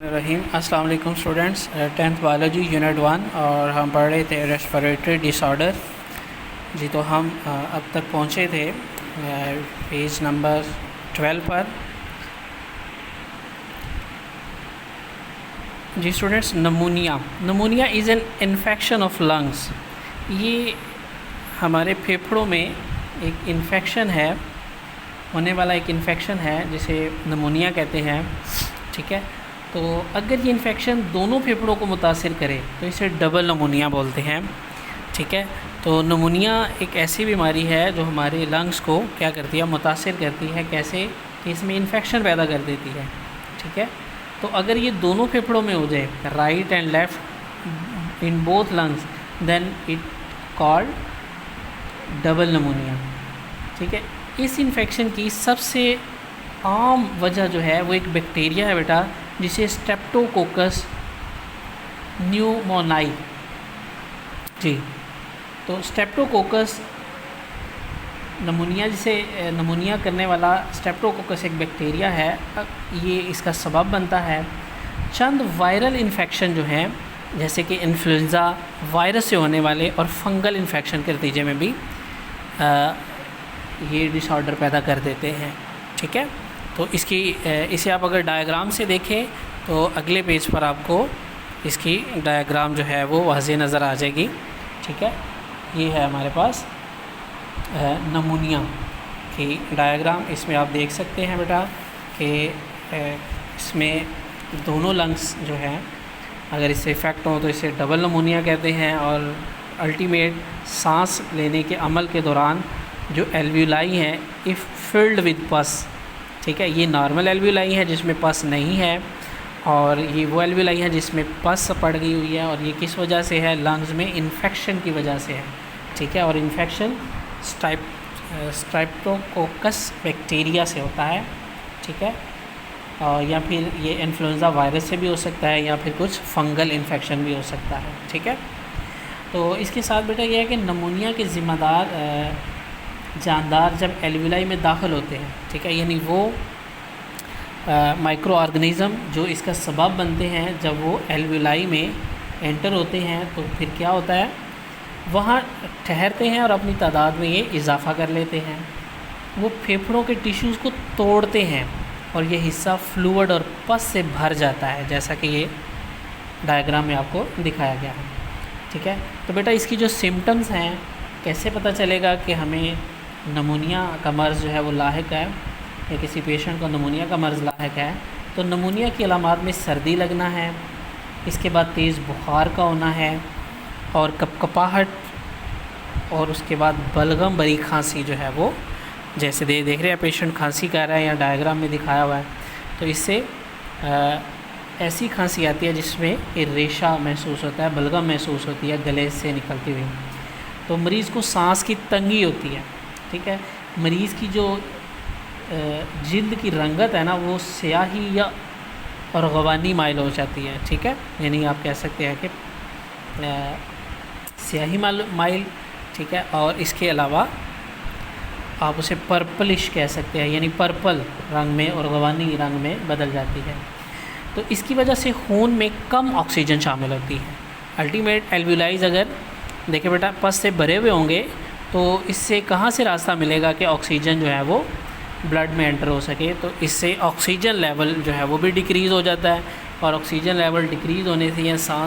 रहीम अस्सलाम वालेकुम students, 10th biology unit 1 और हम पढ़ रहे थे रेस्पिरेटरी डिसऑर्डर। जी तो हम अब तक पहुँचे थे पेज नंबर 12 पर। जी students, pneumonia is an infection of lungs. ये हमारे फेफड़ों में एक इन्फेक्शन है, होने वाला एक इन्फेक्शन है जिसे नमूनिया कहते हैं। ठीक है, तो अगर ये इन्फेक्शन दोनों फेफड़ों को मुतासिर करे तो इसे डबल नमूनिया बोलते हैं। ठीक है, तो नमूनिया एक ऐसी बीमारी है जो हमारे लंग्स को क्या करती है, मुतासिर करती है। कैसे कि इसमें इन्फेक्शन पैदा कर देती है। ठीक है, तो अगर ये दोनों फेफड़ों में हो जाए, right and left in both lungs, then it called double pneumonia. ठीक है, इस इन्फेक्शन की सबसे आम वजह जो है वो एक बैक्टीरिया है बेटा, जिसे स्ट्रेप्टोकोकस न्यूमोनाई। जी, तो स्ट्रेप्टोकोकस नमूनिया, जिसे नमूनिया करने वाला स्ट्रेप्टोकोकस एक बैक्टीरिया है, ये इसका सबब बनता है। चंद वायरल इन्फेक्शन जो हैं, जैसे कि इन्फ्लुएंज़ा वायरस से होने वाले और फंगल इन्फेक्शन के नतीजे में भी ये डिसऑर्डर पैदा कर देते हैं। ठीक है, तो इसे आप अगर डायग्राम से देखें तो अगले पेज पर आपको इसकी डायग्राम जो है वो वाज़ेह नज़र आ जाएगी। ठीक है, ये है हमारे पास नमूनिया की डायग्राम। इसमें आप देख सकते हैं बेटा कि इसमें दोनों लंग्स जो हैं, अगर इससे इफ़ेक्ट हो तो इसे डबल नमूनिया कहते हैं। और अल्टीमेट सांस लेने के अमल के दौरान जो एल्वियोलाई हैं, इफ़ फिल्ड विद पस, ठीक है, ये नॉर्मल एल्वियोलाई है जिसमें पस नहीं है, और ये वो एल्वियोलाई है जिसमें पस पड़ गई हुई है। और ये किस वजह से है? लंग्स में इन्फेक्शन की वजह से है। ठीक है, और इन्फेक्शन स्ट्रेप्टोकोकस बैक्टीरिया से होता है। ठीक है, या फिर ये इन्फ्लुएंज़ा वायरस से भी हो सकता है, या फिर कुछ फंगल इन्फेक्शन भी हो सकता है। ठीक है, तो इसके साथ बेटा यह है कि नमूनिया के ज़िम्मेदार जानदार जब एल्वियोलाई में दाखिल होते हैं, ठीक है, यानी वो माइक्रो ऑर्गेनिज़म जो इसका सबब बनते हैं, जब वो एल्वियोलाई में एंटर होते हैं तो फिर क्या होता है, वहाँ ठहरते हैं और अपनी तादाद में ये इजाफ़ा कर लेते हैं। वो फेफड़ों के टिश्यूज़ को तोड़ते हैं और ये हिस्सा फ्लूइड और पस से भर जाता है, जैसा कि ये डायग्राम में आपको दिखाया गया है। ठीक है, तो बेटा इसकी जो सिम्टम्स हैं, कैसे पता चलेगा कि हमें नमूनिया का मर्ज़ जो है वो लाहिक है, या किसी पेशेंट को नमूनिया का मर्ज़ लाहिक है? तो नमूनिया की अलामात में सर्दी लगना है, इसके बाद तेज़ बुखार का होना है, और कपकपाहट, और उसके बाद बलगम भरी खांसी जो है वो, जैसे देख रहे हैं पेशेंट खांसी कर रहा है या डायग्राम में दिखाया हुआ है, तो इससे ऐसी खांसी आती है जिसमें एक रेशा महसूस होता है, बलगम महसूस होती है गले से निकलती हुई। तो मरीज़ को सांस की तंगी होती है। ठीक है, मरीज़ की जो जिल्द की रंगत है ना, वो स्याही या और गवानी माइल हो जाती है। ठीक है, यानी आप कह सकते हैं कि स्याही माइल। ठीक है, और इसके अलावा आप उसे पर्पलिश कह सकते हैं, यानी पर्पल रंग में और गवानी रंग में बदल जाती है। तो इसकी वजह से खून में कम ऑक्सीजन शामिल होती है। अल्टीमेट एल्वियोलाइज अगर देखिए बेटा पस से भरे हुए होंगे तो इससे कहाँ से रास्ता मिलेगा कि ऑक्सीजन जो है वो ब्लड में एंटर हो सके? तो इससे ऑक्सीजन लेवल जो है वो भी डिक्रीज़ हो जाता है, और ऑक्सीजन लेवल डिक्रीज़ होने से यह सांस